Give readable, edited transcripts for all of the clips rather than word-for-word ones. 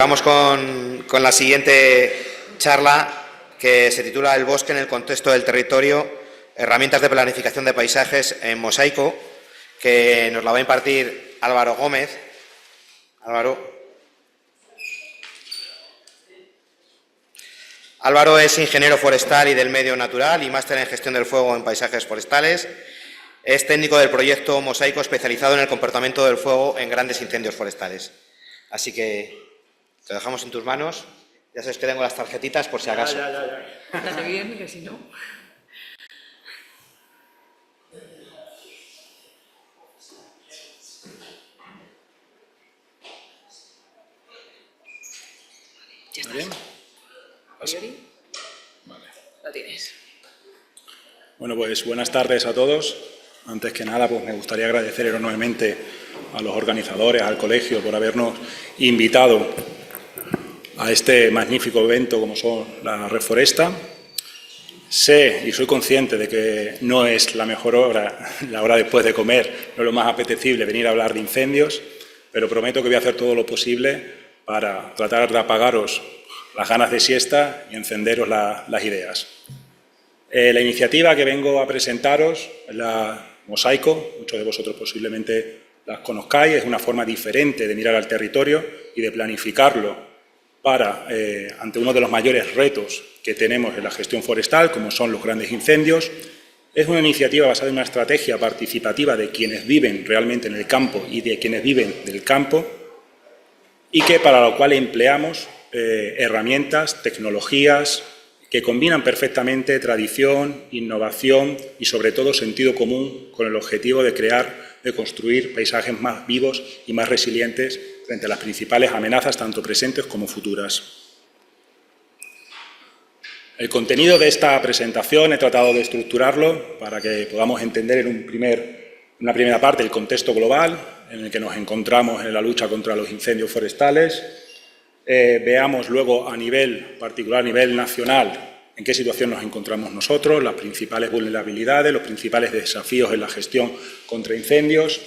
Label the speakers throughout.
Speaker 1: Vamos con la siguiente charla, que se titula El bosque en el contexto del territorio, herramientas de planificación de paisajes en mosaico, que nos la va a impartir Álvaro Gómez. Álvaro es ingeniero forestal y del medio natural y máster en gestión del fuego en paisajes forestales. Es técnico del proyecto Mosaico especializado en el comportamiento del fuego en grandes incendios forestales. Así que te dejamos en tus manos. Ya sabes que tengo las tarjetitas por si acaso.
Speaker 2: Dale bien, que si no... Ya está.
Speaker 3: ¿Bien?
Speaker 2: Vale. Lo tienes.
Speaker 3: Bueno, pues buenas tardes a todos. Antes que nada, pues me gustaría agradecer enormemente a los organizadores, al colegio, por habernos invitado a este magnífico evento como son la Reforesta. Sé y soy consciente de que no es la mejor hora, la hora después de comer, no es lo más apetecible venir a hablar de incendios, pero prometo que voy a hacer todo lo posible para tratar de apagaros las ganas de siesta y encenderos las ideas. La iniciativa que vengo a presentaros es la Mosaico, muchos de vosotros posiblemente las conozcáis, es una forma diferente de mirar al territorio y de planificarlo para, ante uno de los mayores retos que tenemos en la gestión forestal, como son los grandes incendios. Es una iniciativa basada en una estrategia participativa de quienes viven realmente en el campo y de quienes viven del campo, y que para lo cual empleamos herramientas, tecnologías que combinan perfectamente tradición, innovación y sobre todo sentido común con el objetivo de construir paisajes más vivos y más resilientes frente a las principales amenazas tanto presentes como futuras. El contenido de esta presentación he tratado de estructurarlo para que podamos entender en una primera parte el contexto global en el que nos encontramos en la lucha contra los incendios forestales. Veamos luego a nivel particular, a nivel nacional, en qué situación nos encontramos nosotros, las principales vulnerabilidades, los principales desafíos en la gestión contra incendios.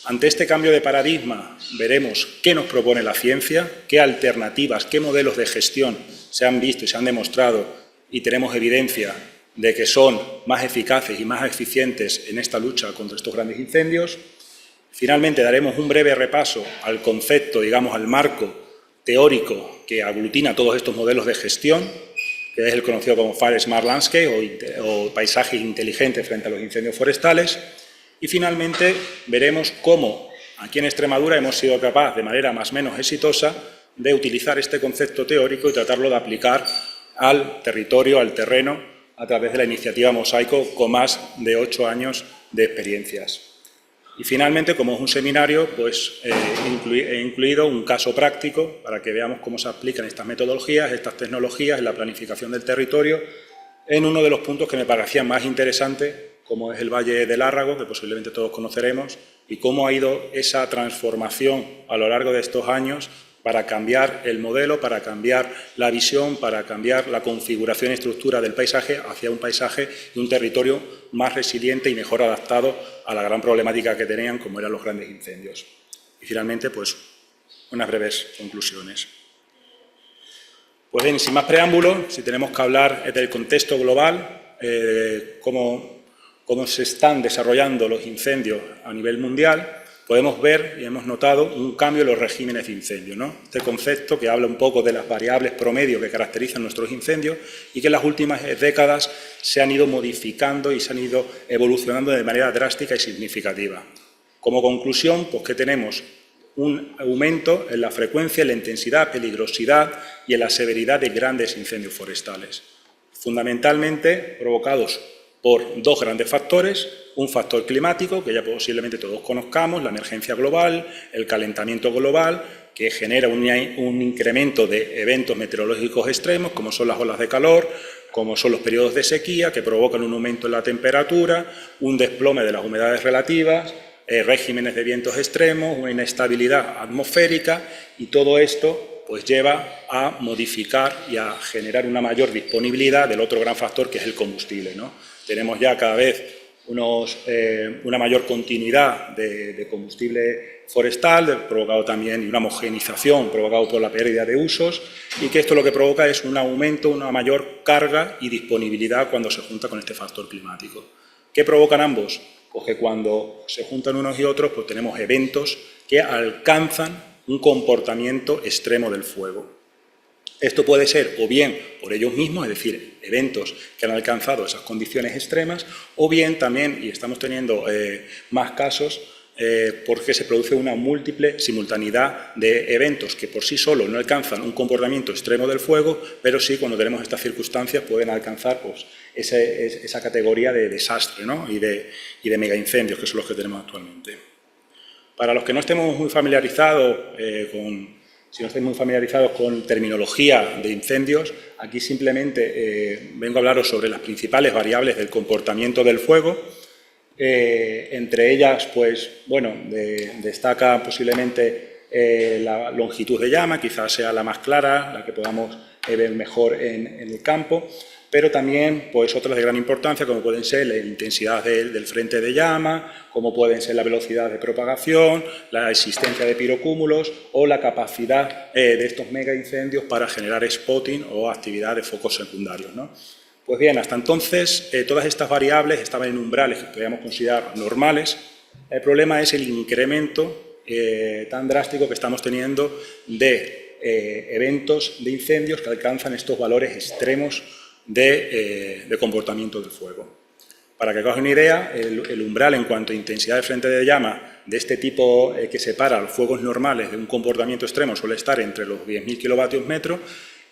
Speaker 3: Ante este cambio de paradigma veremos qué nos propone la ciencia, qué alternativas, qué modelos de gestión se han visto y se han demostrado y tenemos evidencia de que son más eficaces y más eficientes en esta lucha contra estos grandes incendios. Finalmente daremos un breve repaso al concepto, digamos, al marco teórico que aglutina todos estos modelos de gestión, que es el conocido como Fire Smart Landscape o paisaje inteligente frente a los incendios forestales. Y finalmente veremos cómo aquí en Extremadura hemos sido capaces, de manera más o menos exitosa, de utilizar este concepto teórico y tratarlo de aplicar al territorio, al terreno, a través de la iniciativa Mosaico, con más de 8 años de experiencias. Y finalmente, como es un seminario, pues he incluido un caso práctico para que veamos cómo se aplican estas metodologías, estas tecnologías en la planificación del territorio, en uno de los puntos que me parecían más interesantes, como es el Valle del Lárrago, que posiblemente todos conoceremos, y cómo ha ido esa transformación a lo largo de estos años para cambiar el modelo, para cambiar la visión, para cambiar la configuración y estructura del paisaje hacia un paisaje y un territorio más resiliente y mejor adaptado a la gran problemática que tenían, como eran los grandes incendios. Y finalmente, pues, unas breves conclusiones. Pues bien, sin más preámbulos, si tenemos que hablar del contexto global, cómo se están desarrollando los incendios a nivel mundial, podemos ver y hemos notado un cambio en los regímenes de incendio, ¿no? Este concepto que habla un poco de las variables promedio que caracterizan nuestros incendios y que en las últimas décadas se han ido modificando y se han ido evolucionando de manera drástica y significativa. Como conclusión, pues que tenemos un aumento en la frecuencia, en la intensidad, peligrosidad y en la severidad de grandes incendios forestales, fundamentalmente provocados por dos grandes factores: un factor climático, que ya posiblemente todos conozcamos, la emergencia global, el calentamiento global, que genera un incremento de eventos meteorológicos extremos, como son las olas de calor, como son los periodos de sequía, que provocan un aumento en la temperatura, un desplome de las humedades relativas, regímenes de vientos extremos, una inestabilidad atmosférica, y todo esto pues lleva a modificar y a generar una mayor disponibilidad del otro gran factor, que es el combustible, ¿no? Tenemos ya cada vez una mayor continuidad de combustible forestal, provocado también y una homogenización provocado por la pérdida de usos, y que esto lo que provoca es un aumento, una mayor carga y disponibilidad cuando se junta con este factor climático. ¿Qué provocan ambos? Pues que cuando se juntan unos y otros, pues tenemos eventos que alcanzan un comportamiento extremo del fuego. Esto puede ser o bien por ellos mismos, es decir, eventos que han alcanzado esas condiciones extremas, o bien también, y estamos teniendo más casos, porque se produce una múltiple simultaneidad de eventos que por sí solos no alcanzan un comportamiento extremo del fuego, pero sí, cuando tenemos estas circunstancias, pueden alcanzar pues, esa categoría de desastre, ¿no? y de megaincendios, que son los que tenemos actualmente. Para los que no estemos muy familiarizados Si no estáis muy familiarizados con terminología de incendios, aquí simplemente vengo a hablaros sobre las principales variables del comportamiento del fuego. Entre ellas, pues, bueno, destaca posiblemente la longitud de llama, quizás sea la más clara, la que podamos ver mejor en el campo, pero también pues, otras de gran importancia, como pueden ser la intensidad del frente de llama, como pueden ser la velocidad de propagación, la existencia de pirocúmulos o la capacidad de estos megaincendios para generar spotting o actividad de focos secundarios, ¿no? Pues bien, hasta entonces todas estas variables estaban en umbrales que podríamos considerar normales. El problema es el incremento tan drástico que estamos teniendo de eventos de incendios que alcanzan estos valores extremos de comportamiento del fuego. Para que os hagáis una idea, el umbral en cuanto a intensidad de frente de llama de este tipo que separa los fuegos normales de un comportamiento extremo suele estar entre los 10.000 kilovatios metro,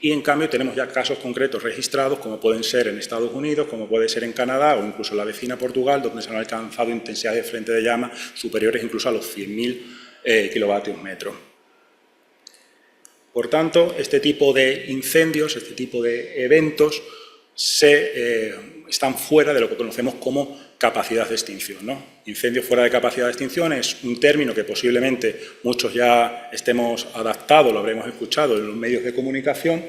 Speaker 3: y en cambio tenemos ya casos concretos registrados, como pueden ser en Estados Unidos, como puede ser en Canadá o incluso en la vecina Portugal, donde se han alcanzado intensidades de frente de llama superiores incluso a los 100.000 kilovatios metro. Por tanto, este tipo de incendios, este tipo de eventos, están fuera de lo que conocemos como capacidad de extinción, ¿no? Incendios fuera de capacidad de extinción es un término que posiblemente muchos ya estemos adaptados, lo habremos escuchado en los medios de comunicación,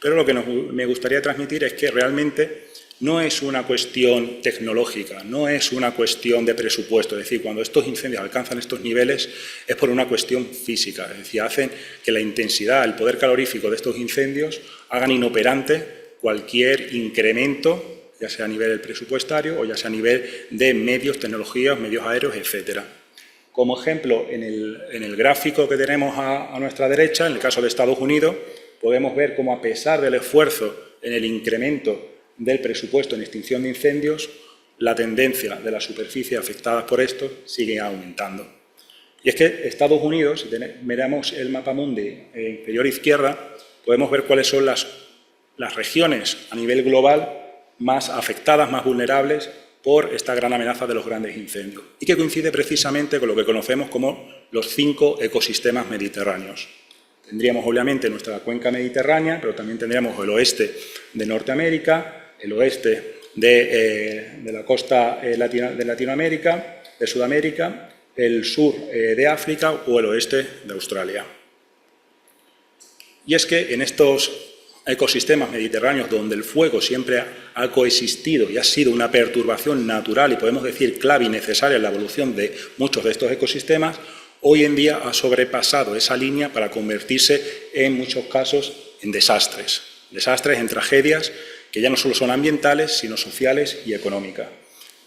Speaker 3: pero lo que me gustaría transmitir es que realmente no es una cuestión tecnológica, no es una cuestión de presupuesto. Es decir, cuando estos incendios alcanzan estos niveles es por una cuestión física. Es decir, hacen que la intensidad, el poder calorífico de estos incendios hagan inoperante cualquier incremento, ya sea a nivel presupuestario o ya sea a nivel de medios, tecnologías, medios aéreos, etcétera. Como ejemplo, en el gráfico que tenemos a nuestra derecha, en el caso de Estados Unidos, podemos ver cómo a pesar del esfuerzo en el incremento del presupuesto en extinción de incendios, la tendencia de las superficies afectadas por esto sigue aumentando. Y es que Estados Unidos, si miramos el mapa mundi inferior izquierda, podemos ver cuáles son las regiones a nivel global más afectadas, más vulnerables por esta gran amenaza de los grandes incendios, y que coincide precisamente con lo que conocemos como los 5 ecosistemas mediterráneos. Tendríamos obviamente nuestra cuenca mediterránea, pero también tendríamos el oeste de Norteamérica, el oeste de la costa de Latinoamérica, de Sudamérica, el sur de África o el oeste de Australia. Y es que en estos ecosistemas mediterráneos, donde el fuego siempre ha coexistido y ha sido una perturbación natural y podemos decir clave y necesaria en la evolución de muchos de estos ecosistemas, hoy en día ha sobrepasado esa línea para convertirse en muchos casos en desastres, en tragedias que ya no solo son ambientales, sino sociales y económicas.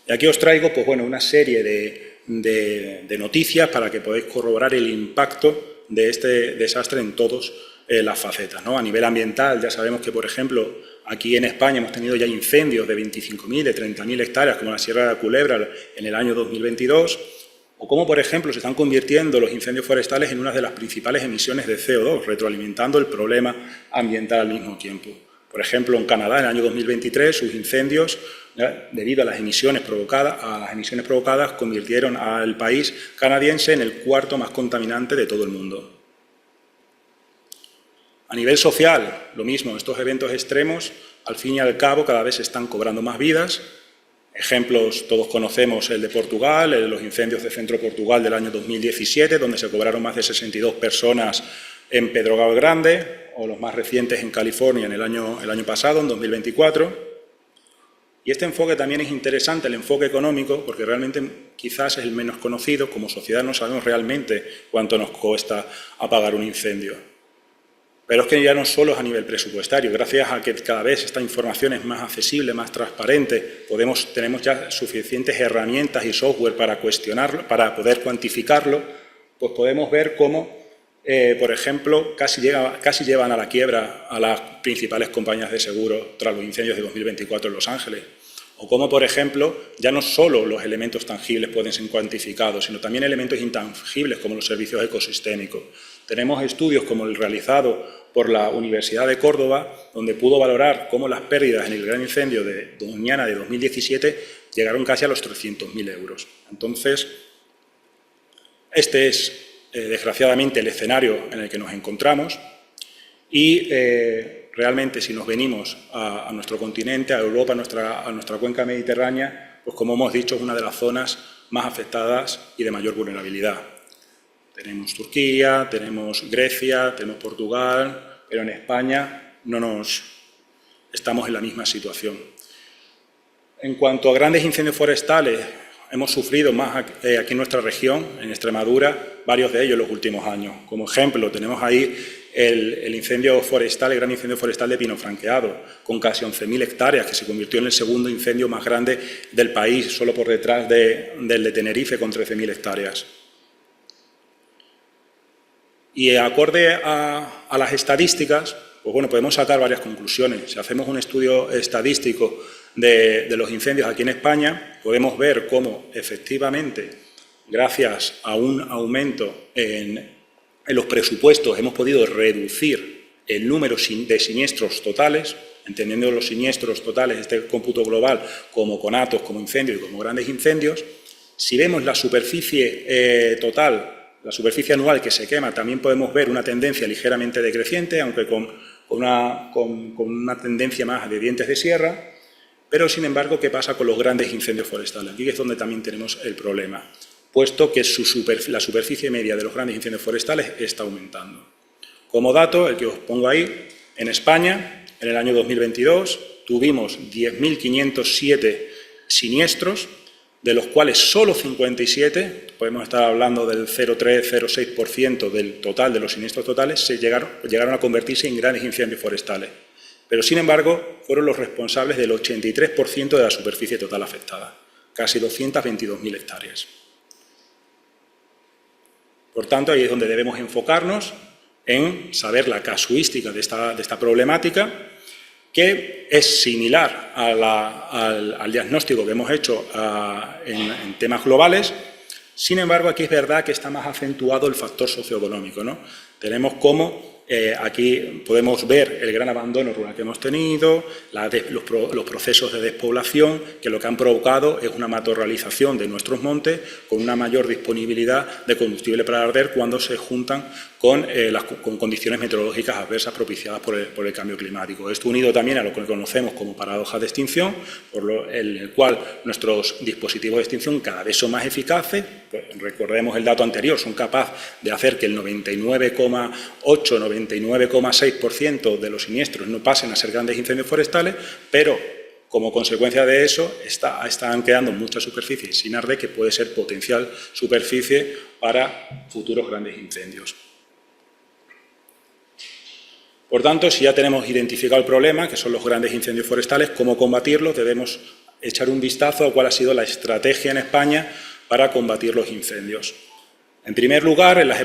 Speaker 3: Y aquí os traigo pues, bueno, una serie de noticias para que podáis corroborar el impacto de este desastre en todas las facetas, ¿no? A nivel ambiental ya sabemos que, por ejemplo, aquí en España hemos tenido ya incendios de 25.000, de 30.000 hectáreas, como la Sierra de la Culebra en el año 2022, o cómo, por ejemplo, se están convirtiendo los incendios forestales en una de las principales emisiones de CO2, retroalimentando el problema ambiental al mismo tiempo. Por ejemplo, en Canadá, en el año 2023, sus incendios, debido a las emisiones provocadas, convirtieron al país canadiense en el 4º más contaminante de todo el mundo. A nivel social, lo mismo, estos eventos extremos, al fin y al cabo, cada vez están cobrando más vidas. Ejemplos, todos conocemos el de Portugal, los incendios de Centro Portugal del año 2017, donde se cobraron más de 62 personas en Pedrogal Grande, o los más recientes en California en el año pasado, en 2024. Y este enfoque también es interesante, el enfoque económico, porque realmente quizás es el menos conocido. Como sociedad no sabemos realmente cuánto nos cuesta apagar un incendio. Pero es que ya no solo es a nivel presupuestario, gracias a que cada vez esta información es más accesible, más transparente, tenemos ya suficientes herramientas y software para cuestionarlo, para poder cuantificarlo, pues podemos ver cómo, por ejemplo, casi llevan a la quiebra a las principales compañías de seguro tras los incendios de 2024 en Los Ángeles. O cómo, por ejemplo, ya no solo los elementos tangibles pueden ser cuantificados, sino también elementos intangibles como los servicios ecosistémicos. Tenemos estudios como el realizado por la Universidad de Córdoba, donde pudo valorar cómo las pérdidas en el gran incendio de Doñana de 2017 llegaron casi a los 300.000 euros. Entonces, este es, desgraciadamente, el escenario en el que nos encontramos y realmente, si nos venimos a nuestro continente, a Europa, a nuestra cuenca mediterránea, pues como hemos dicho, es una de las zonas más afectadas y de mayor vulnerabilidad. Tenemos Turquía, tenemos Grecia, tenemos Portugal, pero en España estamos en la misma situación. En cuanto a grandes incendios forestales, hemos sufrido más aquí en nuestra región, en Extremadura, varios de ellos en los últimos años. Como ejemplo, tenemos ahí el incendio forestal, el gran incendio forestal de Pino Franqueado, con casi 11.000 hectáreas, que se convirtió en el segundo incendio más grande del país, solo por detrás del de Tenerife, con 13.000 hectáreas. Y acorde a las estadísticas, pues bueno, podemos sacar varias conclusiones. Si hacemos un estudio estadístico de los incendios aquí en España, podemos ver cómo efectivamente, gracias a un aumento en los presupuestos, hemos podido reducir el número de siniestros totales, entendiendo los siniestros totales, este cómputo global, como conatos, como incendios y como grandes incendios. Si vemos la superficie total, la superficie anual que se quema, también podemos ver una tendencia ligeramente decreciente, aunque con una tendencia más de dientes de sierra. Pero, sin embargo, ¿qué pasa con los grandes incendios forestales? Aquí es donde también tenemos el problema, puesto que la superficie media de los grandes incendios forestales está aumentando. Como dato, el que os pongo ahí, en España, en el año 2022, tuvimos 10.507 siniestros, de los cuales solo 57, podemos estar hablando del 0,3-0,6% del total de los siniestros totales, llegaron a convertirse en grandes incendios forestales. Pero, sin embargo, fueron los responsables del 83% de la superficie total afectada, casi 222.000 hectáreas. Por tanto, ahí es donde debemos enfocarnos en saber la casuística de esta problemática, que es similar al diagnóstico que hemos hecho en temas globales. Sin embargo, aquí es verdad que está más acentuado el factor socioeconómico, ¿no? Tenemos cómo aquí podemos ver el gran abandono rural que hemos tenido, los procesos de despoblación, que lo que han provocado es una matorralización de nuestros montes con una mayor disponibilidad de combustible para arder cuando se juntan con condiciones meteorológicas adversas propiciadas por el cambio climático. Esto unido también a lo que conocemos como paradoja de extinción, en el cual nuestros dispositivos de extinción cada vez son más eficaces. Pues recordemos el dato anterior, son capaces de hacer que el 99,8-99,6% de los siniestros no pasen a ser grandes incendios forestales, pero como consecuencia de eso están quedando mucha superficie sin arder, que puede ser potencial superficie para futuros grandes incendios. Por tanto, si ya tenemos identificado el problema, que son los grandes incendios forestales, cómo combatirlos, debemos echar un vistazo a cuál ha sido la estrategia en España para combatir los incendios. En primer lugar, en las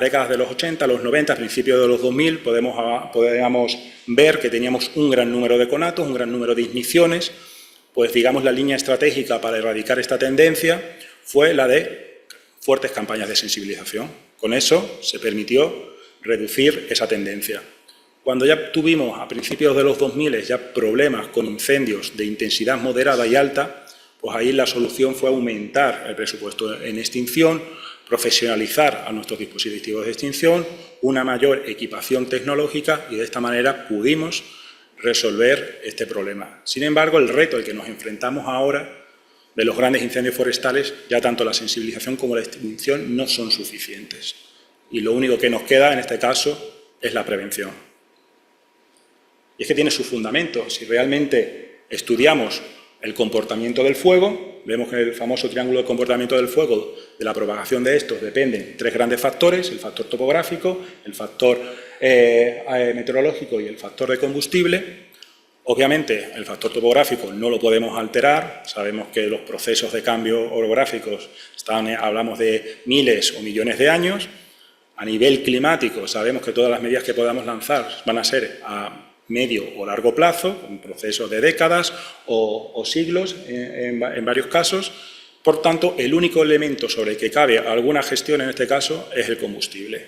Speaker 3: décadas de los 80, los 90, principios de los 2000, podíamos ver que teníamos un gran número de conatos, un gran número de igniciones. Pues, digamos, la línea estratégica para erradicar esta tendencia fue la de fuertes campañas de sensibilización. Con eso se permitió reducir esa tendencia. Cuando ya tuvimos a principios de los 2000 ya problemas con incendios de intensidad moderada y alta, pues ahí la solución fue aumentar el presupuesto en extinción, profesionalizar a nuestros dispositivos de extinción, una mayor equipación tecnológica, y de esta manera pudimos resolver este problema. Sin embargo, el reto al que nos enfrentamos ahora de los grandes incendios forestales, ya tanto la sensibilización como la extinción no son suficientes. Y lo único que nos queda en este caso es la prevención. Y es que tiene su fundamento. Si realmente estudiamos el comportamiento del fuego. Vemos que el famoso triángulo de comportamiento del fuego, de la propagación de estos, dependen tres grandes factores: el factor topográfico, el factor meteorológico y el factor de combustible. Obviamente, el factor topográfico no lo podemos alterar. Sabemos que los procesos de cambio orográficos hablamos de miles o millones de años. A nivel climático, sabemos que todas las medidas que podamos lanzar van a ser a medio o largo plazo, con procesos de décadas o siglos en varios casos. Por tanto, el único elemento sobre el que cabe alguna gestión en este caso es el combustible.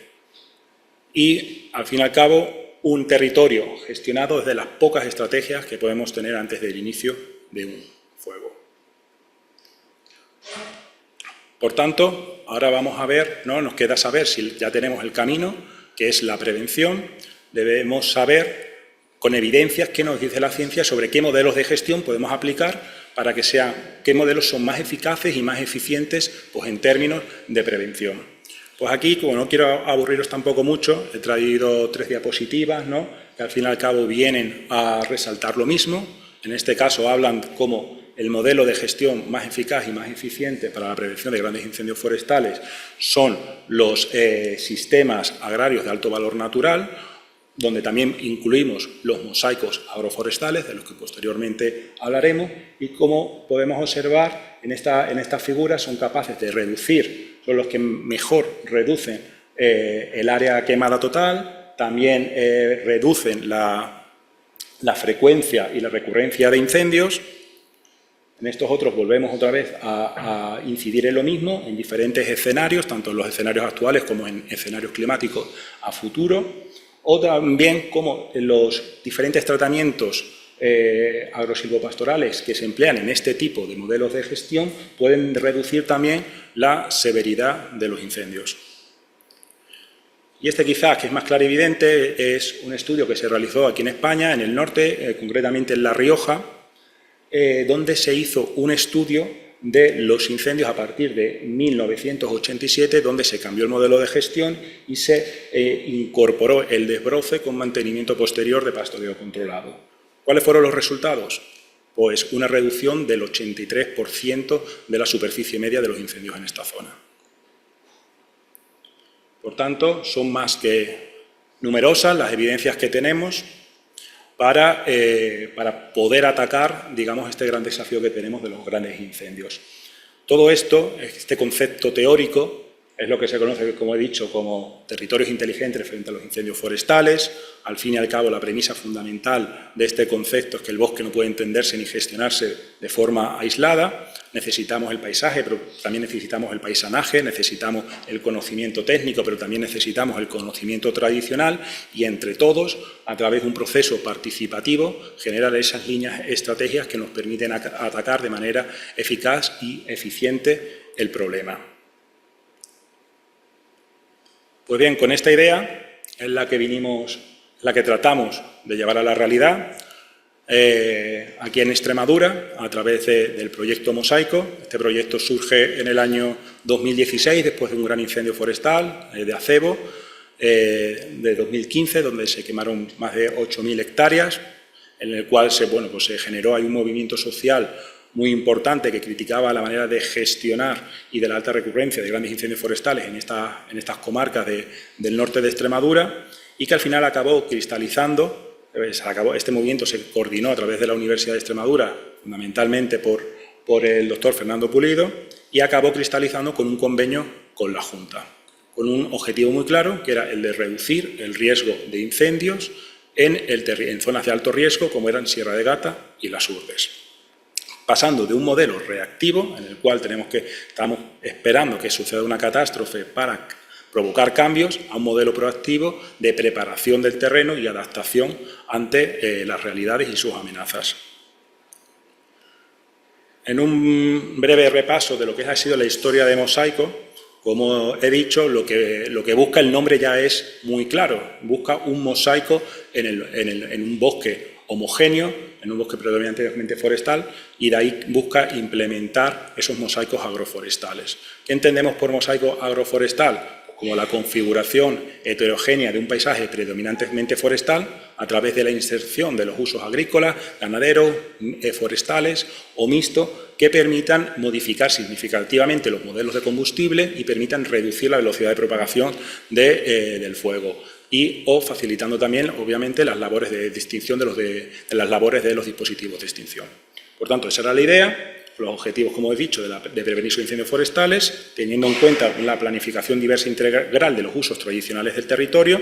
Speaker 3: Y, al fin y al cabo, un territorio gestionado desde las pocas estrategias que podemos tener antes del inicio de un fuego. Por tanto, ahora vamos a ver, ¿no? Nos queda saber si ya tenemos el camino, que es la prevención. Debemos saber, con evidencias, qué nos dice la ciencia sobre qué modelos de gestión podemos aplicar para que qué modelos son más eficaces y más eficientes, pues, en términos de prevención. Pues aquí, como no quiero aburriros tampoco mucho, he traído 3 diapositivas, ¿no?, que al fin y al cabo vienen a resaltar lo mismo. En este caso hablan como el modelo de gestión más eficaz y más eficiente para la prevención de grandes incendios forestales son los sistemas agrarios de alto valor natural, donde también incluimos los mosaicos agroforestales, de los que posteriormente hablaremos, y como podemos observar en estas figuras son capaces de reducir, son los que mejor reducen el área quemada total, también reducen la frecuencia y la recurrencia de incendios. En estos otros volvemos otra vez a incidir en lo mismo, en diferentes escenarios, tanto en los escenarios actuales como en escenarios climáticos a futuro, o también como en los diferentes tratamientos agrosilvopastorales que se emplean en este tipo de modelos de gestión pueden reducir también la severidad de los incendios. Y este quizás, que es más clarividente, es un estudio que se realizó aquí en España, en el norte, concretamente en La Rioja, donde se hizo un estudio de los incendios a partir de 1987, donde se cambió el modelo de gestión y se incorporó el desbroce con mantenimiento posterior de pastoreo controlado. ¿Cuáles fueron los resultados? Pues una reducción del 83% de la superficie media de los incendios en esta zona. Por tanto, son más que numerosas las evidencias que tenemos para poder atacar, digamos, este gran desafío que tenemos de los grandes incendios. Todo esto, este concepto teórico, es lo que se conoce, como he dicho, como territorios inteligentes frente a los incendios forestales. Al fin y al cabo, la premisa fundamental de este concepto es que el bosque no puede entenderse ni gestionarse de forma aislada. Necesitamos el paisaje, pero también necesitamos el paisanaje, necesitamos el conocimiento técnico, pero también necesitamos el conocimiento tradicional, y entre todos, a través de un proceso participativo, generar esas líneas estrategias que nos permiten atacar de manera eficaz y eficiente el problema. Pues bien, con esta idea es la que tratamos de llevar a la realidad aquí en Extremadura a través del proyecto Mosaico. Este proyecto surge en el año 2016 después de un gran incendio forestal de acebo de 2015, donde se quemaron más de 8.000 hectáreas, en el cual se generó un movimiento social muy importante que criticaba la manera de gestionar y de la alta recurrencia de grandes incendios forestales en estas comarcas del norte de Extremadura, y que al final acabó cristalizando. Este movimiento se coordinó a través de la Universidad de Extremadura, fundamentalmente por el doctor Fernando Pulido, y acabó cristalizando con un convenio con la Junta, con un objetivo muy claro, que era el de reducir el riesgo de incendios en zonas de alto riesgo, como eran Sierra de Gata y las Urbes, pasando de un modelo reactivo, en el cual estamos esperando que suceda una catástrofe para provocar cambios, a un modelo proactivo de preparación del terreno y adaptación ante las realidades y sus amenazas. En un breve repaso de lo que ha sido la historia de Mosaico, como he dicho, lo que busca el nombre ya es muy claro. Busca un mosaico en un bosque homogéneo, en un bosque predominantemente forestal, y de ahí busca implementar esos mosaicos agroforestales. ¿Qué entendemos por mosaico agroforestal? como la configuración heterogénea de un paisaje predominantemente forestal a través de la inserción de los usos agrícolas, ganaderos, forestales o mixtos que permitan modificar significativamente los modelos de combustible y permitan reducir la velocidad de propagación del fuego o facilitando también, obviamente, las labores de distinción de las labores de los dispositivos de extinción. Por tanto, esa era la idea. Los objetivos, como he dicho, de prevenir los incendios forestales, teniendo en cuenta la planificación diversa e integral de los usos tradicionales del territorio,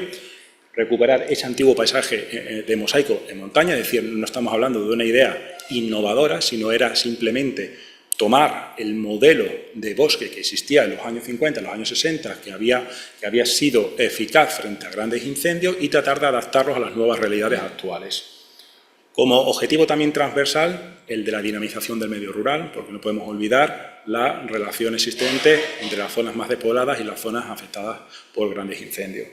Speaker 3: recuperar ese antiguo paisaje de mosaico en montaña, es decir, no estamos hablando de una idea innovadora, sino era simplemente tomar el modelo de bosque que existía en los años 50, en los años 60, que había sido eficaz frente a grandes incendios y tratar de adaptarlos a las nuevas realidades actuales. Como objetivo también transversal, el de la dinamización del medio rural, porque no podemos olvidar la relación existente entre las zonas más despobladas y las zonas afectadas por grandes incendios.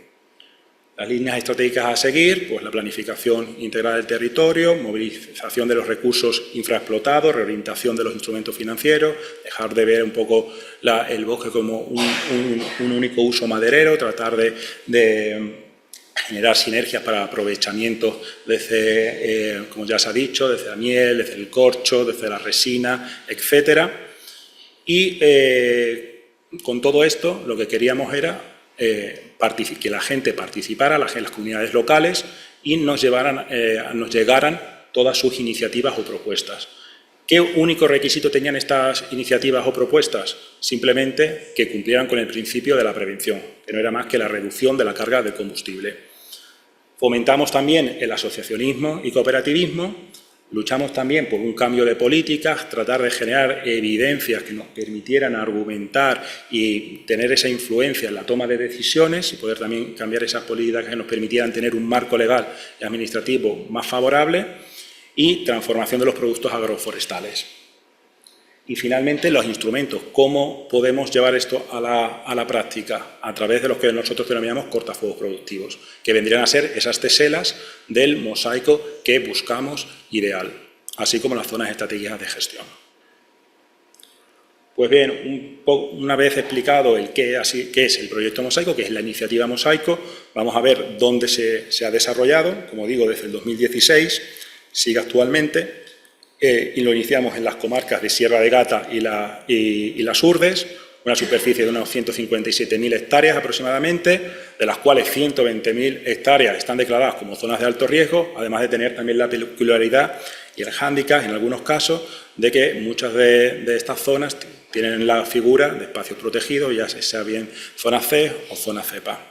Speaker 3: Las líneas estratégicas a seguir, pues la planificación integral del territorio, movilización de los recursos infraexplotados, reorientación de los instrumentos financieros, dejar de ver un poco el bosque como un único uso maderero, tratar de generar sinergias para aprovechamiento desde, como ya se ha dicho, desde la miel, desde el corcho, desde la resina, etcétera. Y con todo esto lo que queríamos era que la gente participara, las comunidades locales, y nos llegaran todas sus iniciativas o propuestas. ¿Qué único requisito tenían estas iniciativas o propuestas? Simplemente que cumplieran con el principio de la prevención, que no era más que la reducción de la carga de combustible. Fomentamos también el asociacionismo y cooperativismo, luchamos también por un cambio de políticas, tratar de generar evidencias que nos permitieran argumentar y tener esa influencia en la toma de decisiones y poder también cambiar esas políticas que nos permitieran tener un marco legal y administrativo más favorable y transformación de los productos agroforestales. Y finalmente los instrumentos, cómo podemos llevar esto a la práctica a través de los que nosotros denominamos cortafuegos productivos, que vendrían a ser esas teselas del mosaico que buscamos ideal, así como las zonas estratégicas de gestión. Pues bien, una vez explicado qué es el proyecto Mosaico, qué es la iniciativa Mosaico, vamos a ver dónde se ha desarrollado, como digo, desde el 2016, sigue actualmente. Y lo iniciamos en las comarcas de Sierra de Gata y las Urdes, una superficie de unas 157.000 hectáreas aproximadamente, de las cuales 120.000 hectáreas están declaradas como zonas de alto riesgo, además de tener también la peculiaridad y el hándicap, en algunos casos, de que muchas de estas zonas tienen la figura de espacios protegidos, ya sea bien zona C o zona CEPA.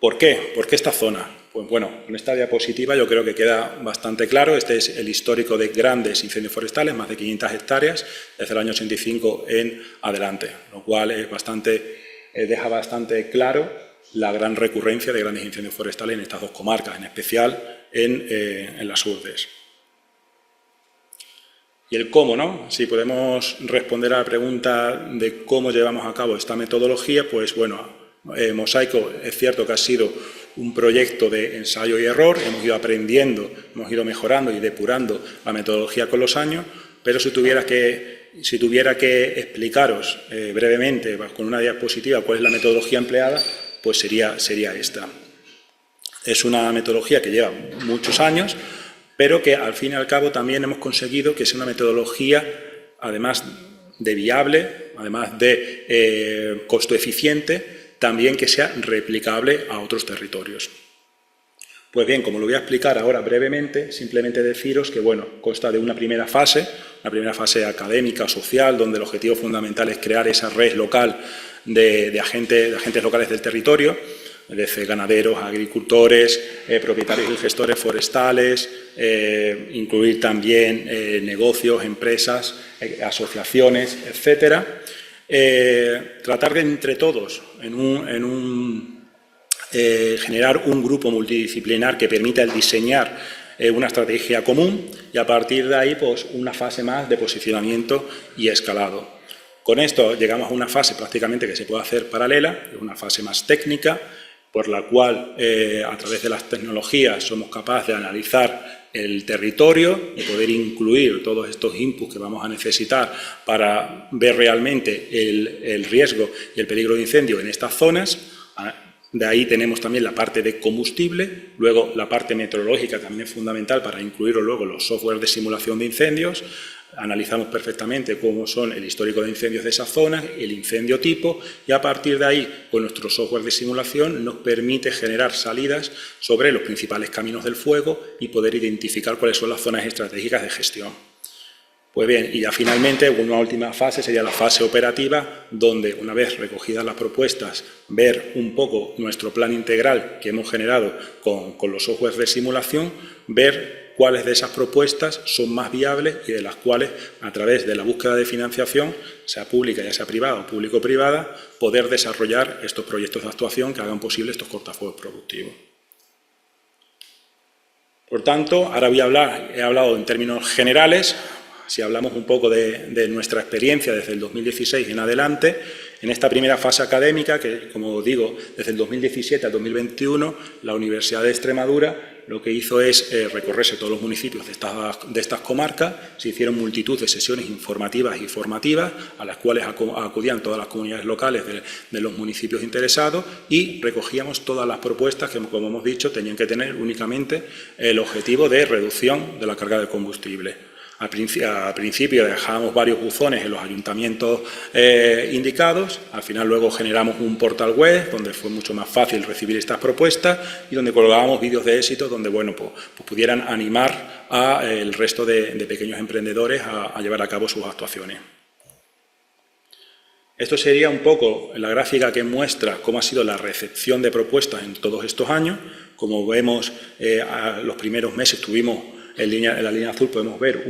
Speaker 3: ¿Por qué? ¿Por qué esta zona? Pues bueno, en esta diapositiva yo creo que queda bastante claro. Este es el histórico de grandes incendios forestales, más de 500 hectáreas, desde el año 85 en adelante, lo cual deja bastante claro la gran recurrencia de grandes incendios forestales en estas dos comarcas, en especial en las Urdes. Y el cómo, ¿no? Si podemos responder a la pregunta de cómo llevamos a cabo esta metodología, pues bueno, Mosaico es cierto que ha sido un proyecto de ensayo y error, hemos ido aprendiendo, hemos ido mejorando y depurando la metodología con los años, pero si tuviera que explicaros brevemente, con una diapositiva, cuál es la metodología empleada, pues sería esta. Es una metodología que lleva muchos años, pero que al fin y al cabo también hemos conseguido que sea una metodología, además de viable, además de costo eficiente, también que sea replicable a otros territorios. Pues bien, como lo voy a explicar ahora brevemente, simplemente deciros que, bueno, consta de una primera fase académica, social, donde el objetivo fundamental es crear esa red local de agentes locales del territorio, desde ganaderos, agricultores, propietarios y gestores forestales, incluir también negocios, empresas, asociaciones, etcétera. Tratar de entre todos generar un grupo multidisciplinar que permita el diseñar una estrategia común y a partir de ahí pues una fase más de posicionamiento y escalado. Con esto llegamos a una fase prácticamente que se puede hacer paralela, una fase más técnica por la cual, a través de las tecnologías, somos capaces de analizar el territorio y poder incluir todos estos inputs que vamos a necesitar para ver realmente el riesgo y el peligro de incendio en estas zonas. De ahí tenemos también la parte de combustible, luego la parte meteorológica también es fundamental para incluirlo luego en los softwares de simulación de incendios. Analizamos perfectamente cómo son el histórico de incendios de esas zonas, el incendio tipo, y a partir de ahí, con nuestro software de simulación, nos permite generar salidas sobre los principales caminos del fuego y poder identificar cuáles son las zonas estratégicas de gestión. Pues bien, y ya finalmente una última fase sería la fase operativa, donde una vez recogidas las propuestas, ver un poco nuestro plan integral que hemos generado con los softwares de simulación, ver cuáles de esas propuestas son más viables y de las cuales, a través de la búsqueda de financiación, sea pública, ya sea privada o público-privada, poder desarrollar estos proyectos de actuación que hagan posible estos cortafuegos productivos. Por tanto, ahora he hablado en términos generales. Si hablamos un poco de nuestra experiencia desde el 2016 en adelante, en esta primera fase académica, que como digo, desde el 2017 al 2021, la Universidad de Extremadura lo que hizo es recorrerse todos los municipios de estas comarcas. Se hicieron multitud de sesiones informativas y formativas a las cuales acudían todas las comunidades locales de los municipios interesados y recogíamos todas las propuestas que, como hemos dicho, tenían que tener únicamente el objetivo de reducción de la carga de combustible. Al principio dejábamos varios buzones en los ayuntamientos indicados, al final luego generamos un portal web donde fue mucho más fácil recibir estas propuestas y donde colgábamos vídeos de éxito donde bueno, pues pudieran animar al resto de pequeños emprendedores a llevar a cabo sus actuaciones. Esto sería un poco la gráfica que muestra cómo ha sido la recepción de propuestas en todos estos años. Como vemos, los primeros meses tuvimos en la línea azul podemos ver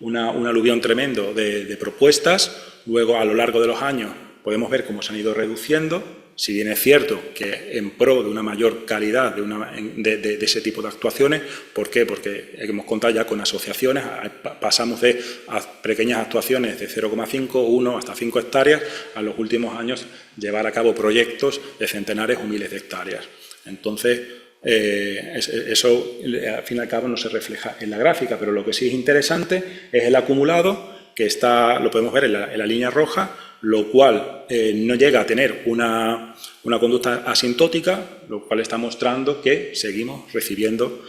Speaker 3: un aluvión tremendo de propuestas. Luego, a lo largo de los años, podemos ver cómo se han ido reduciendo. Si bien es cierto que en pro de una mayor calidad de ese tipo de actuaciones. ¿Por qué? Porque hemos contado ya con asociaciones, pasamos de pequeñas actuaciones de 0,5, 1 hasta 5 hectáreas, a los últimos años llevar a cabo proyectos de centenares o miles de hectáreas. Entonces, eso al fin y al cabo no se refleja en la gráfica, pero lo que sí es interesante es el acumulado, que lo podemos ver en la línea roja, lo cual no llega a tener una conducta asintótica, lo cual está mostrando que seguimos recibiendo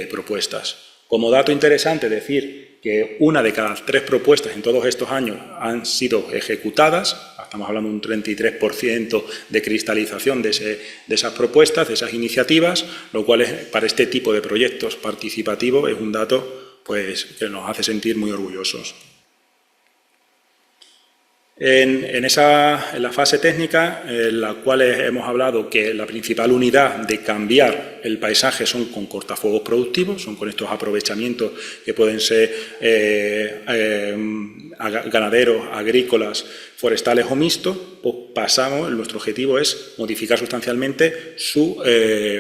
Speaker 3: propuestas. Como dato interesante, decir que 1 de cada 3 propuestas en todos estos años han sido ejecutadas. Estamos hablando de un 33% de cristalización de esas propuestas, de esas iniciativas, lo cual para este tipo de proyectos participativos es un dato pues, que nos hace sentir muy orgullosos. En la fase técnica, en la cual hemos hablado que la principal unidad de cambiar el paisaje son con cortafuegos productivos, son con estos aprovechamientos que pueden ser ganaderos, agrícolas, forestales o mixtos, pues nuestro objetivo es modificar sustancialmente sus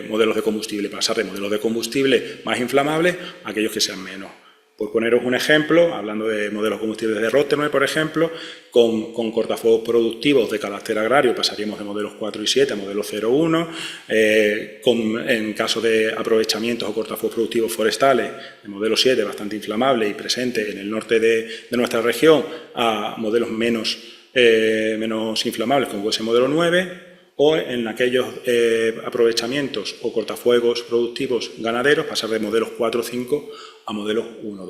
Speaker 3: modelos de combustible, pasar de modelos de combustible más inflamables a aquellos que sean menos. Por poneros un ejemplo, hablando de modelos combustibles de Rotherham, por ejemplo, con cortafuegos productivos de carácter agrario pasaríamos de modelos 4 y 7 a modelos 0 y 1, en caso de aprovechamientos o cortafuegos productivos forestales, de modelo 7 bastante inflamable y presente en el norte de nuestra región, a modelos menos inflamables como ese modelo 9, o en aquellos aprovechamientos o cortafuegos productivos ganaderos, pasar de modelos 4 o 5 a modelos 1 o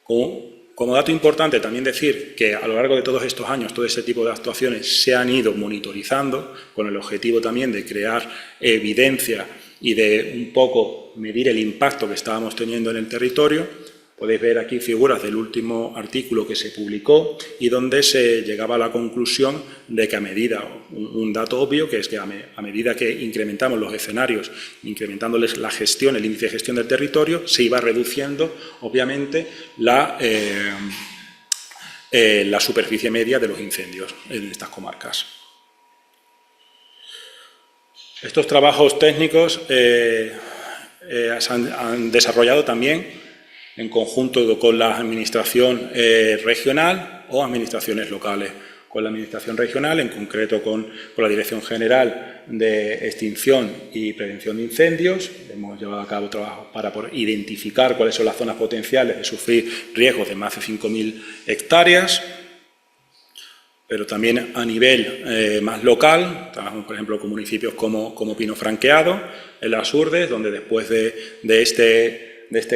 Speaker 3: 2. Como dato importante también decir que a lo largo de todos estos años todo ese tipo de actuaciones se han ido monitorizando con el objetivo también de crear evidencia y de un poco medir el impacto que estábamos teniendo en el territorio. Podéis ver aquí figuras del último artículo que se publicó y donde se llegaba a la conclusión de que un dato obvio, que es que a medida que incrementamos los escenarios, incrementándoles la gestión, el índice de gestión del territorio, se iba reduciendo, obviamente, la superficie media de los incendios en estas comarcas. Estos trabajos técnicos se han desarrollado también en conjunto con la administración regional o administraciones locales. la Administración regional, en concreto con la Dirección General de Extinción y Prevención de Incendios. Hemos llevado a cabo trabajos para identificar cuáles son las zonas potenciales de sufrir riesgos de más de 5.000 hectáreas. Pero también a nivel más local, trabajamos por ejemplo con municipios como Pino Franqueado, en las Urdes, donde después del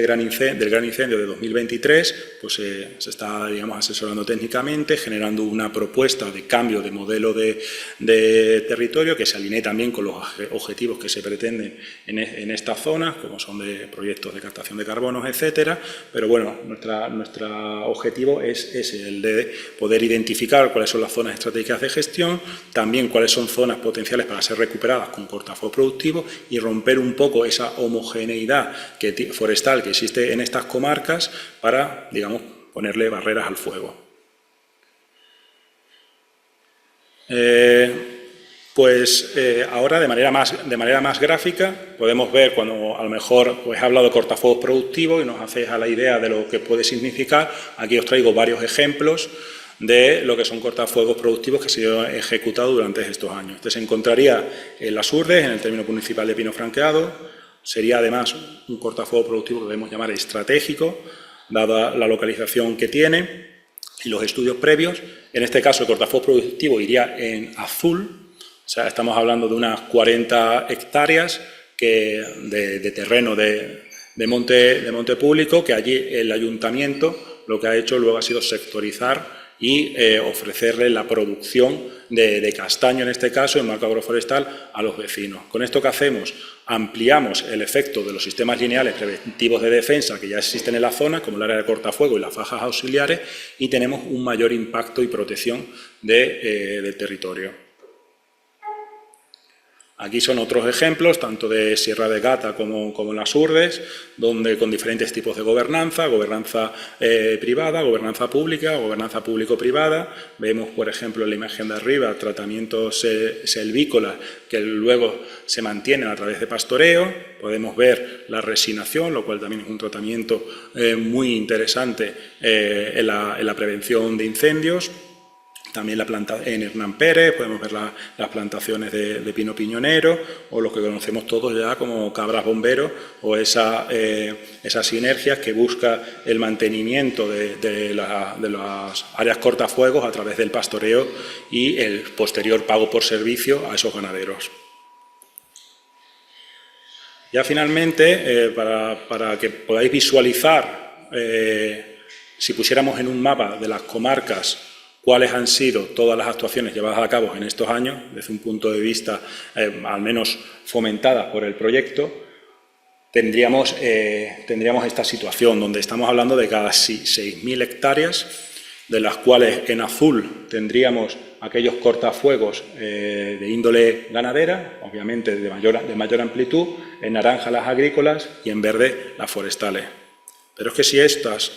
Speaker 3: gran incendio de 2023, pues se está, digamos, asesorando técnicamente, generando una propuesta de cambio de modelo de territorio que se alinee también con los objetivos que se pretenden en estas zonas, como son de proyectos de captación de carbonos, etcétera. Pero bueno, nuestro objetivo es el de poder identificar cuáles son las zonas estratégicas de gestión, también cuáles son zonas potenciales para ser recuperadas con cortafuegos productivos y romper un poco esa homogeneidad forestal que existe en estas comarcas para, digamos, ponerle barreras al fuego. Ahora, de manera más gráfica, podemos ver cuando a lo mejor os he hablado de cortafuegos productivos y nos hacéis a la idea de lo que puede significar. Aquí os traigo varios ejemplos de lo que son cortafuegos productivos que se han ejecutado durante estos años. Este se encontraría en las Urdes, en el término municipal de Pino Franqueado. Sería además un cortafuego productivo que podemos llamar estratégico, dada la localización que tiene y los estudios previos. En este caso, el cortafuego productivo iría en azul, o sea, estamos hablando de unas 40 hectáreas de terreno de monte público, que allí el ayuntamiento lo que ha hecho luego ha sido sectorizar y ofrecerle la producción de castaño, en este caso, en marco agroforestal, a los vecinos. Con esto, ¿qué hacemos? Ampliamos el efecto de los sistemas lineales preventivos de defensa que ya existen en la zona, como el área de cortafuego y las fajas auxiliares, y tenemos un mayor impacto y protección del territorio. Aquí son otros ejemplos, tanto de Sierra de Gata como en las Urdes, donde con diferentes tipos de gobernanza privada, gobernanza pública, gobernanza público-privada. Vemos, por ejemplo, en la imagen de arriba, tratamientos selvícolas que luego se mantienen a través de pastoreo. Podemos ver la resinación, lo cual también es un tratamiento muy interesante en la prevención de incendios. También en Hernán Pérez podemos ver las plantaciones de pino piñonero o lo que conocemos todos ya como cabras bomberos o esas sinergias que busca el mantenimiento de las áreas cortafuegos a través del pastoreo y el posterior pago por servicio a esos ganaderos. Ya finalmente, para que podáis visualizar, si pusiéramos en un mapa de las comarcas cuáles han sido todas las actuaciones llevadas a cabo en estos años, desde un punto de vista al menos fomentadas por el proyecto, tendríamos esta situación donde estamos hablando de casi 6.000 hectáreas, de las cuales en azul tendríamos aquellos cortafuegos de índole ganadera, obviamente de mayor amplitud, en naranja las agrícolas y en verde las forestales. Pero es que si estas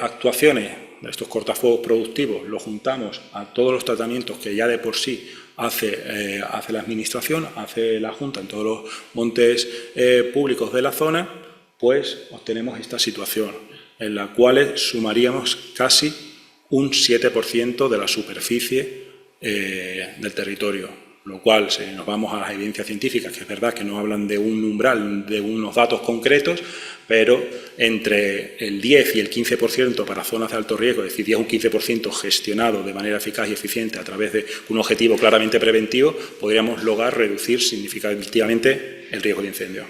Speaker 3: actuaciones de estos cortafuegos productivos lo juntamos a todos los tratamientos que ya de por sí hace la Administración, hace la Junta en todos los montes públicos de la zona, pues obtenemos esta situación en la cual sumaríamos casi un 7% de la superficie del territorio. Lo cual, si nos vamos a las evidencias científicas, que es verdad que no hablan de un umbral, de unos datos concretos, pero entre el 10 y el 15% para zonas de alto riesgo, es decir, 10 o un 15% gestionado de manera eficaz y eficiente a través de un objetivo claramente preventivo, podríamos lograr reducir significativamente el riesgo de incendio.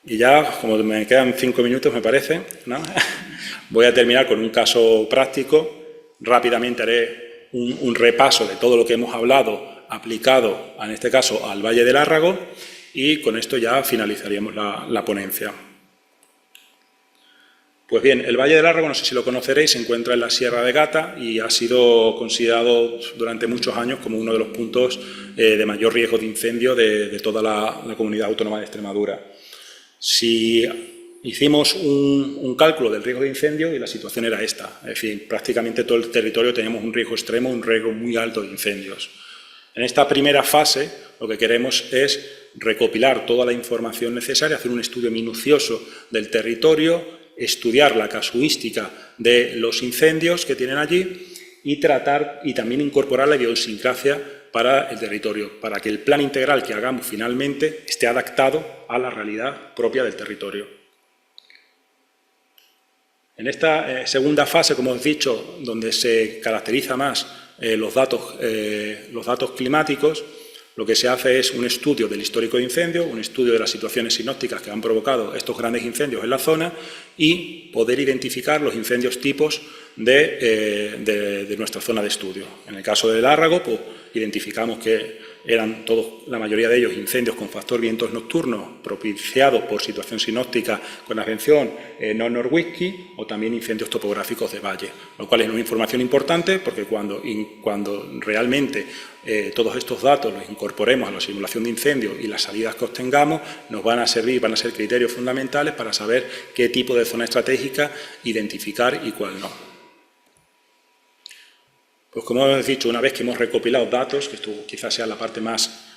Speaker 3: Y ya, como me quedan 5 minutos, me parece, ¿no? Voy a terminar con un caso práctico. Rápidamente haré un repaso de todo lo que hemos hablado, aplicado, en este caso, al Valle del Árrago, y con esto ya finalizaríamos la ponencia. Pues bien, el Valle del Árrago, no sé si lo conoceréis, se encuentra en la Sierra de Gata y ha sido considerado durante muchos años como uno de los puntos de mayor riesgo de incendio de toda la comunidad autónoma de Extremadura. Si hicimos un cálculo del riesgo de incendio y la situación era esta, es decir, prácticamente todo el territorio teníamos un riesgo extremo, un riesgo muy alto de incendios. En esta primera fase lo que queremos es recopilar toda la información necesaria, hacer un estudio minucioso del territorio, estudiar la casuística de los incendios que tienen allí y tratar y también incorporar la idiosincrasia para el territorio, para que el plan integral que hagamos finalmente esté adaptado a la realidad propia del territorio. En esta segunda fase, como os he dicho, donde se caracteriza más los datos climáticos, lo que se hace es un estudio del histórico de incendios, un estudio de las situaciones sinópticas que han provocado estos grandes incendios en la zona y poder identificar los incendios tipos de nuestra zona de estudio. En el caso del Lárrago, pues identificamos que eran la mayoría de ellos incendios con factor vientos nocturnos propiciados por situación sinóptica con atención no-Norwicki o también incendios topográficos de valle, lo cual es una información importante porque cuando realmente todos estos datos los incorporemos a la simulación de incendios y las salidas que obtengamos nos van a servir, van a ser criterios fundamentales para saber qué tipo de zona estratégica identificar y cuál no. Pues como hemos dicho, una vez que hemos recopilado datos, que esto quizás sea la parte más,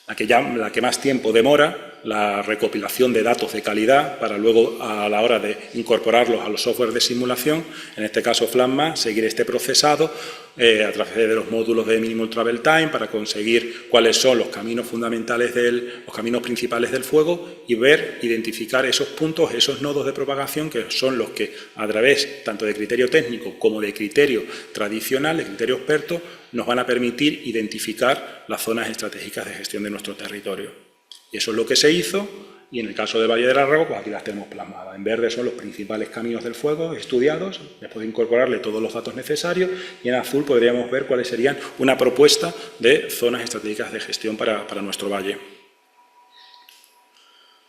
Speaker 3: la que más tiempo demora, la recopilación de datos de calidad para luego a la hora de incorporarlos a los softwares de simulación, en este caso Flatma, seguir este procesado a través de los módulos de Minimal Travel Time para conseguir cuáles son los caminos fundamentales, los caminos principales del fuego y identificar esos puntos, esos nodos de propagación que son los que a través tanto de criterio técnico como de criterio tradicional, de criterio experto, nos van a permitir identificar las zonas estratégicas de gestión de nuestro territorio. Y eso es lo que se hizo, y en el caso del Valle del Lárrago, pues aquí las tenemos plasmadas. En verde son los principales caminos del fuego estudiados, después de incorporarle todos los datos necesarios, y en azul podríamos ver cuáles serían una propuesta de zonas estratégicas de gestión para nuestro valle.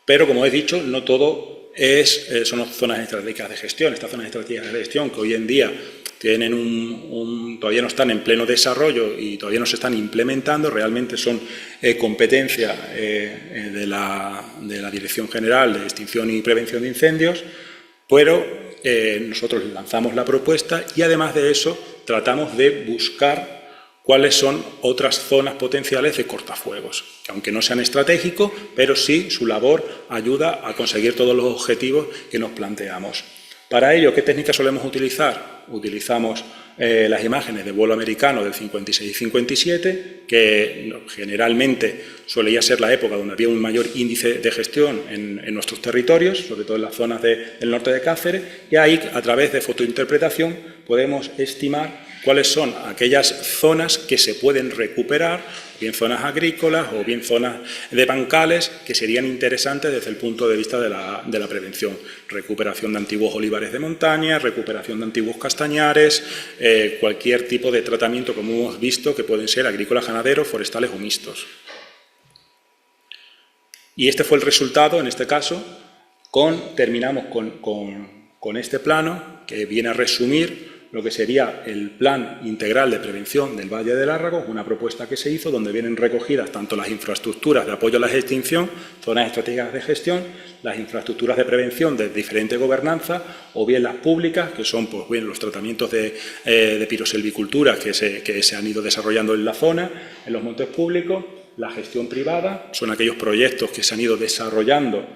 Speaker 3: Pero, como he dicho, no todo son zonas estratégicas de gestión. Estas zonas estratégicas de gestión que hoy en día tienen todavía no están en pleno desarrollo y todavía no se están implementando, realmente son competencia de la Dirección General de Extinción y Prevención de Incendios, pero nosotros lanzamos la propuesta y además de eso tratamos de buscar cuáles son otras zonas potenciales de cortafuegos, que aunque no sean estratégicos, pero sí su labor ayuda a conseguir todos los objetivos que nos planteamos. Para ello, ¿qué técnicas solemos utilizar? Utilizamos las imágenes de vuelo americano del 56 y 57, que generalmente solía ser la época donde había un mayor índice de gestión en nuestros territorios, sobre todo en las zonas del norte de Cáceres, y ahí, a través de fotointerpretación, podemos estimar cuáles son aquellas zonas que se pueden recuperar, bien zonas agrícolas o bien zonas de bancales, que serían interesantes desde el punto de vista de la prevención. Recuperación de antiguos olivares de montaña, recuperación de antiguos castañares, cualquier tipo de tratamiento, como hemos visto, que pueden ser agrícolas, ganaderos, forestales o mixtos. Y este fue el resultado, en este caso, terminamos con este plano, que viene a resumir lo que sería el Plan Integral de Prevención del Valle del Lárrago, una propuesta que se hizo donde vienen recogidas tanto las infraestructuras de apoyo a la extinción, zonas estratégicas de gestión, las infraestructuras de prevención de diferente gobernanza, o bien las públicas, que son pues bien los tratamientos de piroselvicultura que se han ido desarrollando en la zona, en los montes públicos, la gestión privada, son aquellos proyectos que se han ido desarrollando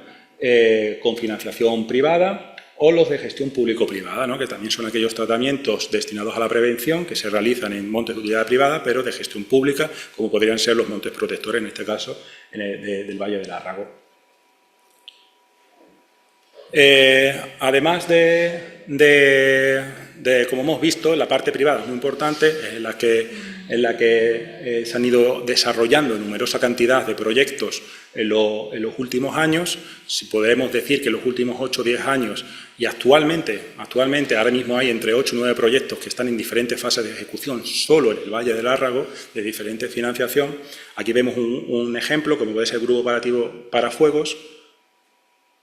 Speaker 3: con financiación privada, o los de gestión público-privada, ¿no? Que también son aquellos tratamientos destinados a la prevención que se realizan en montes de utilidad privada, pero de gestión pública, como podrían ser los montes protectores, en este caso, del Valle del Lárrago. Además como hemos visto, la parte privada es muy importante, en la que se han ido desarrollando numerosa cantidad de proyectos en los últimos años. Si podemos decir que en los últimos 8 o 10 años y actualmente ahora mismo hay entre 8 y 9 proyectos que están en diferentes fases de ejecución solo en el Valle del Lárrago, de diferente financiación. Aquí vemos un ejemplo, como puede ser el Grupo Operativo Parafuegos,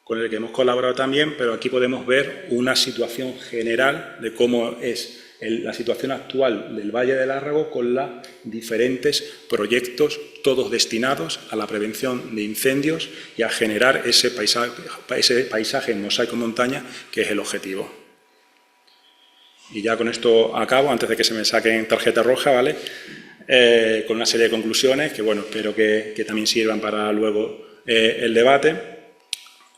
Speaker 3: con el que hemos colaborado también, pero aquí podemos ver una situación general de cómo es la situación actual del Valle del Lárrago con los diferentes proyectos, todos destinados a la prevención de incendios y a generar ese paisaje en mosaico montaña que es el objetivo. Y ya con esto acabo, antes de que se me saquen tarjeta roja, ¿vale? Con una serie de conclusiones que, bueno, espero que también sirvan para luego el debate.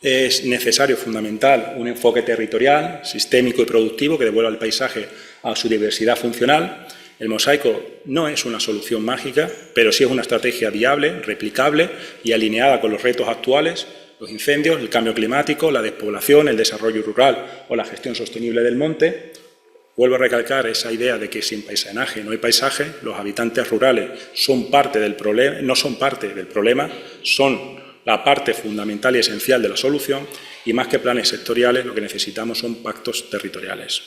Speaker 3: Es necesario, fundamental, un enfoque territorial, sistémico y productivo que devuelva al paisaje a su diversidad funcional. El mosaico no es una solución mágica, pero sí es una estrategia viable, replicable y alineada con los retos actuales: los incendios, el cambio climático, la despoblación, el desarrollo rural o la gestión sostenible del monte. Vuelvo a recalcar esa idea de que sin paisanaje no hay paisaje. Los habitantes rurales son parte del problema, no son parte del problema, son la parte fundamental y esencial de la solución, y más que planes sectoriales lo que necesitamos son pactos territoriales.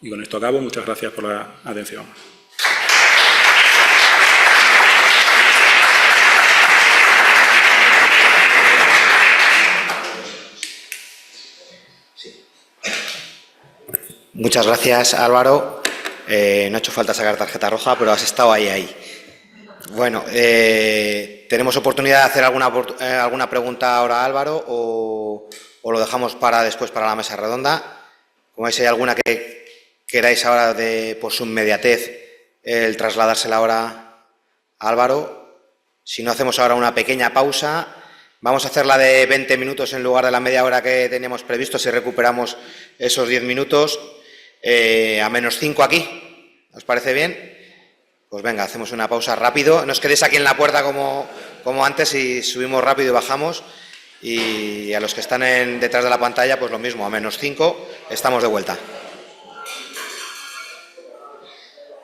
Speaker 3: Y con esto acabo. Muchas gracias por la atención.
Speaker 1: Muchas gracias, Álvaro. No ha hecho falta sacar tarjeta roja, pero has estado ahí. Bueno, ¿tenemos oportunidad de hacer alguna pregunta ahora a Álvaro o lo dejamos para después, para la mesa redonda? Como veis, hay alguna que queráis ahora por su inmediatez el trasladársela ahora a Álvaro. Si no, hacemos ahora una pequeña pausa. Vamos a hacerla de 20 minutos en lugar de la media hora que teníamos previsto, si recuperamos esos 10 minutos. A -5 aquí. ¿Os parece bien? Pues venga, hacemos una pausa rápido. No os quedéis aquí en la puerta como antes, y subimos rápido y bajamos. Y a los que están detrás de la pantalla, pues lo mismo, a -5, estamos de vuelta.